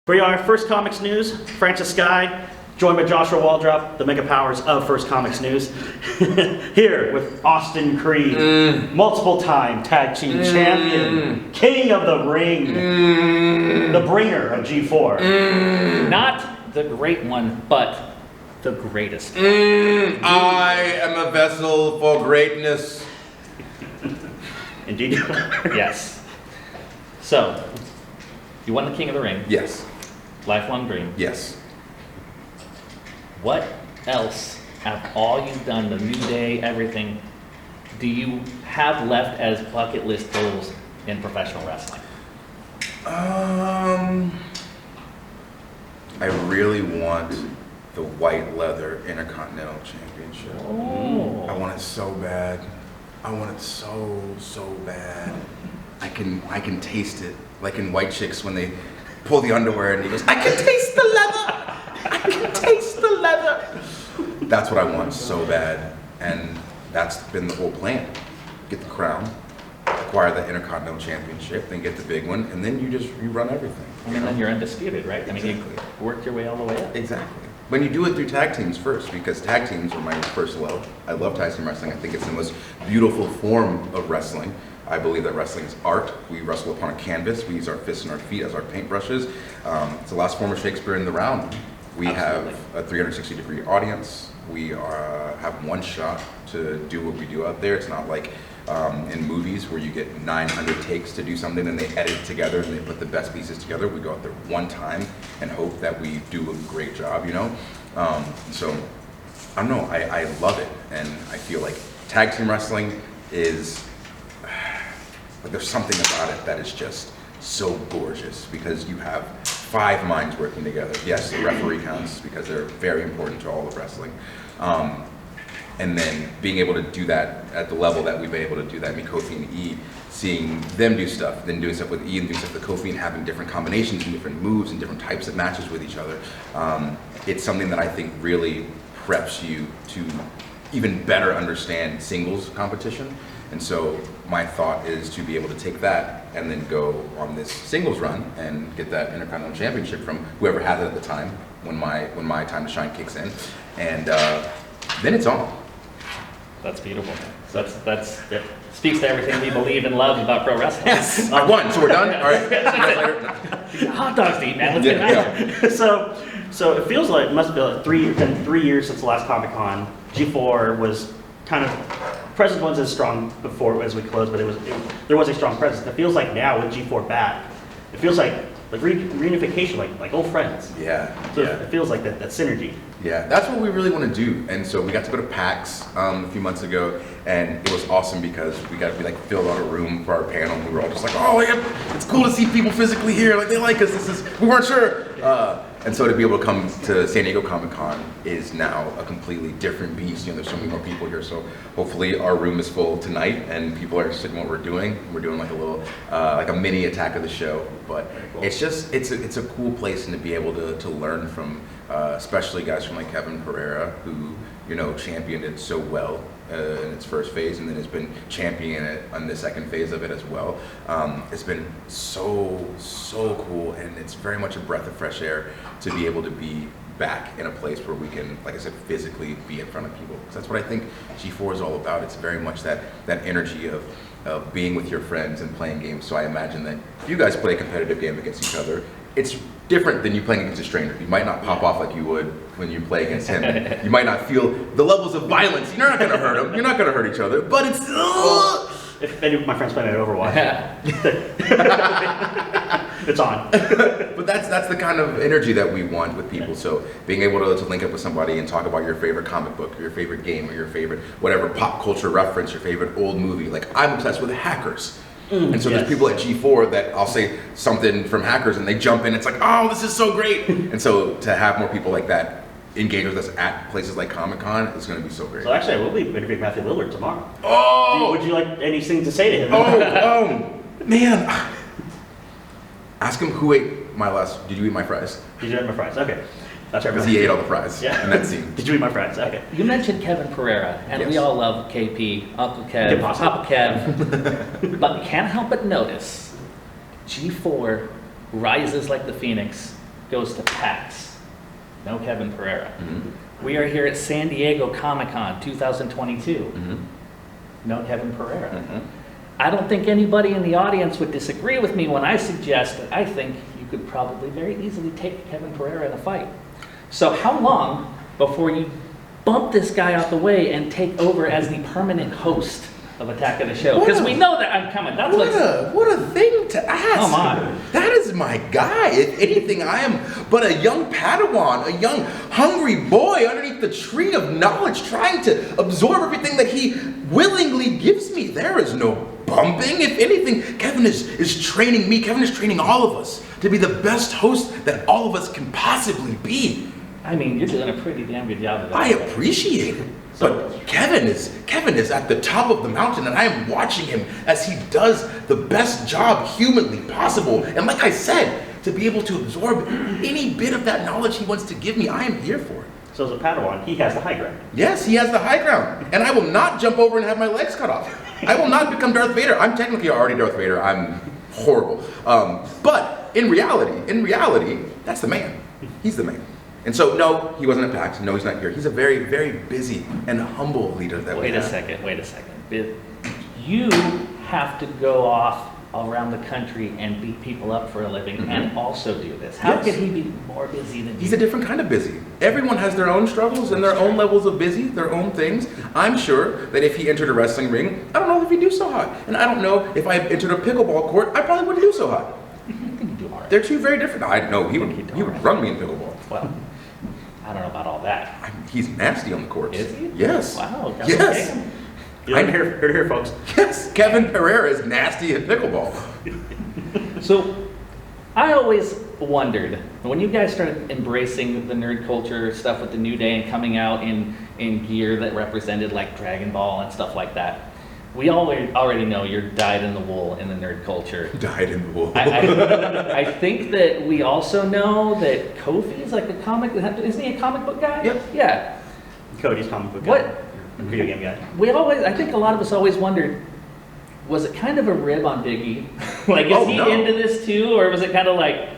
For our First Comics News, Francis Sky, joined by Joshua Waldrop, the mega powers of First Comics News, here with Austin Creed, multiple-time tag team champion, king of the ring, the bringer of G4. Not the great one, but the greatest. I am a vessel for greatness. Indeed. Yes. So, you won the King of the Ring. Yes. Lifelong dream. Yes. What else, after all you've done, the New Day, everything, do you have left as bucket list goals in professional wrestling? I really want the white leather Intercontinental Championship. Oh. I want it so bad. I want it so bad. I can taste it, like in White Chicks when they pull the underwear and he goes, I can taste the leather! I can taste the leather! That's what I want so bad, and that's been the whole plan. Get the crown, acquire the Intercontinental Championship, then get the big one, and then you run everything. And then you're undisputed, right? Exactly. I mean, you worked your way all the way up. Exactly. When you do it through tag teams first, because tag teams are my first love. I love tag team wrestling. I think it's the most beautiful form of wrestling. I believe that wrestling is art. We wrestle upon a canvas. We use our fists and our feet as our paintbrushes. It's the last form of Shakespeare in the round. We Absolutely. have a 360-degree audience. We have one shot to do what we do out there. It's not like in movies where you get 900 takes to do something and they edit it together and they put the best pieces together. We go out there one time and hope that we do a great job, you know? So, I don't know, I love it. And I feel like tag team wrestling is, but there's something about it that is just so gorgeous because you have 5 minds working together. Yes, the referee counts because they're very important to all of wrestling. And then being able to do that at the level that we've been able to do that, me, Kofi, and E, seeing them do stuff, then doing stuff with E and doing stuff with Kofi and having different combinations and different moves and different types of matches with each other. It's something that I think really preps you to even better understand singles competition. And so my thought is to be able to take that and then go on this singles run and get that Intercontinental Championship from whoever has it at the time when my time to shine kicks in, and then it's on. That's beautiful. So that's it speaks to everything we believe and love about pro wrestling. Yes, I won, so we're done. All right. See you guys later. No. Hot dogs to eat, man. Let's get back. So it feels like it must be like been 3 years since the last Comic Con. G4 was kind of presence wasn't as strong before as we closed, but there was a strong presence. It feels like now with G4 back, it feels like reunification, like old friends. Yeah. So yeah. it feels like that synergy. Yeah, that's what we really want to do. And so we got to go to PAX a few months ago, and it was awesome because we filled out a room for our panel, and we were all just like, oh, yeah, it's cool to see people physically here. Like, they like us. We weren't sure. And so to be able to come to San Diego Comic-Con is now a completely different beast. You know, there's so many more people here. So hopefully our room is full tonight, and people are interested in what we're doing. We're doing like a little, like a mini Attack of the Show. But it's just, it's a cool place, and to be able to learn from, especially guys from like Kevin Pereira, who, you know, championed it so well in its first phase, and then has been championing it on the second phase of it as well. It's been so cool, and it's very much a breath of fresh air to be able to be back in a place where we can, like I said, physically be in front of people. Because that's what I think G4 is all about. It's very much that energy of being with your friends and playing games. So I imagine that if you guys play a competitive game against each other, it's different than you playing against a stranger. You might not pop off like you would when you play against him. You might not feel the levels of violence. You're not going to hurt him. You're not going to hurt each other. But it's... If any of my friends play at Overwatch, it's on. But that's the kind of energy that we want with people. So being able to link up with somebody and talk about your favorite comic book, or your favorite game, or your favorite whatever pop culture reference, your favorite old movie. Like, I'm obsessed with Hackers. And so there's people at G4 that I'll say something from Hackers and they jump in. It's like, oh, this is so great. And so to have more people like that engage with us at places like Comic-Con is going to be so great. So actually, I will be interviewing Matthew Lillard tomorrow. Oh! Would you like anything to say to him? Man. Ask him who ate my last, did you eat my fries? Did you eat my fries? Okay. That's right. Because he ate all the fries Yeah. in that scene. Did you eat my fries? Okay. You mentioned Kevin Pereira, and Yes. we all love KP, Uncle Kev, Papa Kev, but can't help but notice G4 rises like the phoenix goes to PAX. No Kevin Pereira. Mm-hmm. We are here at San Diego Comic-Con 2022. Mm-hmm. No Kevin Pereira. Mm-hmm. I don't think anybody in the audience would disagree with me when I suggest that I think you could probably very easily take Kevin Pereira in a fight. So how long before you bump this guy out the way and take over as the permanent host of Attack of the Show? Because we know that I'm coming. That's What a thing to ask. Come on. That is my guy. If anything, I am but a young Padawan, a young hungry boy underneath the tree of knowledge, trying to absorb everything that he willingly gives me. There is no bumping. If anything, Kevin is training me. Kevin is training all of us to be the best host that all of us can possibly be. I mean, you're doing a pretty damn good job of that. I appreciate it. But Kevin is at the top of the mountain, and I am watching him as he does the best job humanly possible. And like I said, to be able to absorb any bit of that knowledge he wants to give me, I am here for it. So as a Padawan, he has the high ground. Yes, he has the high ground. And I will not jump over and have my legs cut off. I will not become Darth Vader. I'm technically already Darth Vader. I'm horrible. But in reality, that's the man. He's the man. And so, no, he wasn't at PAX. No, he's not here. He's a very, very busy and humble leader that we have. Wait a second. You have to go off around the country and beat people up for a living and also do this. How Yes. could he be more busy than you? He's a different kind of busy. Everyone has their own struggles and their own levels of busy, their own things. I'm sure that if he entered a wrestling ring, I don't know if he'd do so hot. And I don't know if I entered a pickleball court, I probably wouldn't do so hot. I think he'd do all right. They're two very different. I know he would run me in pickleball. Well, I don't know about all that. He's nasty on the courts. Is he? Yes. Wow. Yes. Okay. You heard it here to hear, folks. Yes. Kevin Pereira is nasty at pickleball. So, I always wondered, when you guys started embracing the nerd culture stuff with the New Day and coming out in gear that represented like Dragon Ball and stuff like that, we already know you're dyed in the wool in the nerd culture. Dyed in the wool. I think that we also know that Kofi's like a comic, isn't he a comic book guy? Yep. Yeah. Cody's comic book guy. What? Video game guy. I think a lot of us always wondered, was it kind of a rib on Biggie? Like, is he no. into this too? Or was it kind of like,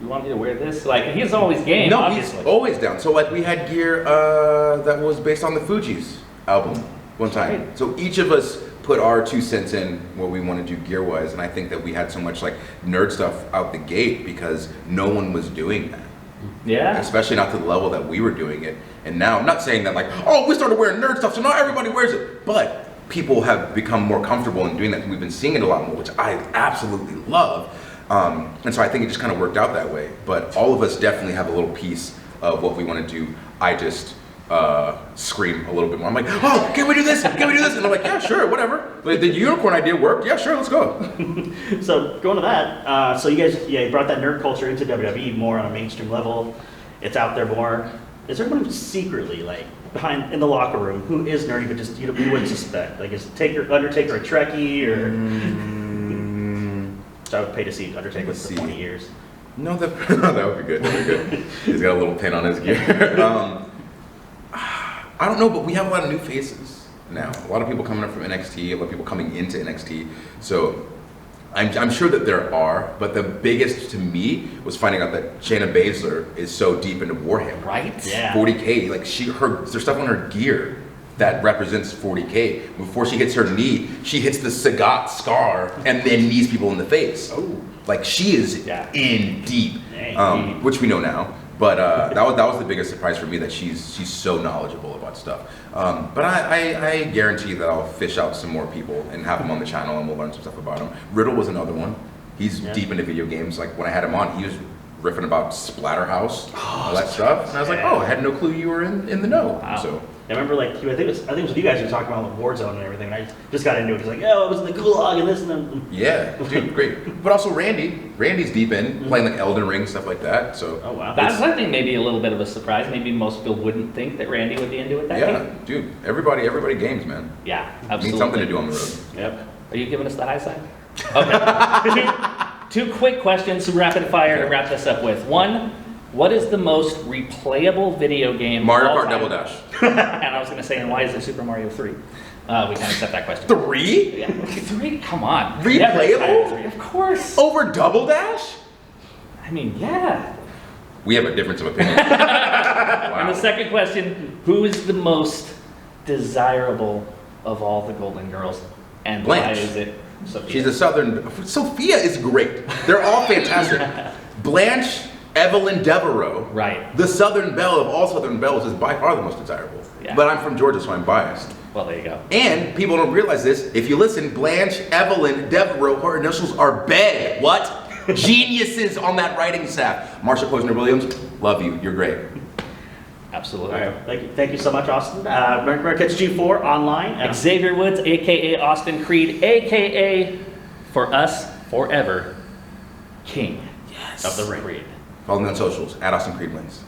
you want me to wear this? Like, he's always game, No, obviously. he's always down. So like we had gear that was based on the Fugees album one time. Right. So each of us put our 2 cents in what we want to do gear wise, and I think that we had so much like nerd stuff out the gate because no one was doing that. Yeah. Especially not to the level that we were doing it. And now, I'm not saying that like, oh, we started wearing nerd stuff, so now everybody wears it. But people have become more comfortable in doing that. We've been seeing it a lot more, which I absolutely love. And so I think it just kind of worked out that way. But all of us definitely have a little piece of what we want to do. I just scream a little bit more. I'm like, oh, can we do this? Can we do this? And I'm like, yeah, sure, whatever. The unicorn idea worked. Yeah, sure, let's go. So going to that, so you guys, you brought that nerd culture into WWE more on a mainstream level. It's out there more. Is there anyone secretly like behind in the locker room who is nerdy but just you wouldn't suspect? Like is Undertaker a Trekkie or? So I would pay to see Undertaker for 20 years. No, that would be good. That would be good. He's got a little pin on his gear. I don't know, but we have a lot of new faces now. A lot of people coming up from NXT, a lot of people coming into NXT. So I'm sure that there are, but the biggest to me was finding out that Shayna Baszler is so deep into Warhammer. Right? Yeah. 40K, like there's stuff on her gear that represents 40K. Before she hits her knee, she hits the Sagat scar and then knees people in the face. Oh. Like she is in deep, which we know now. But that was the biggest surprise for me, that she's so knowledgeable about stuff. But I guarantee that I'll fish out some more people and have them on the channel, and we'll learn some stuff about them. Riddle was another one. He's deep into video games. Like when I had him on, he was riffing about Splatterhouse, all that stuff, and I was like, oh, I had no clue you were in the know. Wow. So I remember like I think it was with you guys who were talking about like Warzone and everything. And I just got into it. It's like, oh, it was in the gulag and this and then. yeah, dude, great. But also Randy's deep in playing like Elden Ring, stuff like that. So Oh wow. That's, I think, maybe a little bit of a surprise. Maybe most people wouldn't think that Randy would be into it that yeah, deep. dude, everybody games, man. Yeah, absolutely. Need something to do on the road. Yep. Are you giving us the high side? Okay. two quick questions, rapid fire to wrap this up with. One, what is the most replayable video game? Mario of all Kart time? Double Dash. And I was going to say, and why is it Super Mario 3? We kind of set that question. 3? Yeah, 3? Come on. Replayable? Yeah, of course. Over Double Dash? I mean, yeah. We have a difference of opinion. And Wow. the second question, who is the most desirable of all the Golden Girls? And Blanche. why is it Sophia? She's a Southern. Sophia is great. They're all fantastic. Blanche Evelyn Devereaux, Right. the Southern Belle of all Southern Belles, is by far the most desirable. Yeah. But I'm from Georgia, so I'm biased. Well, there you go. And people don't realize this. If you listen, Blanche Evelyn Devereaux, her initials are BEG. What? Geniuses on that writing staff. Marsha Posner Williams, love you. You're great. Absolutely. All right, thank you so much, Austin. Remember, catch G4 online. At Xavier Woods, aka Austin Creed, aka for us forever, King of the Ring. Follow me on socials, at Austin Creed Wins.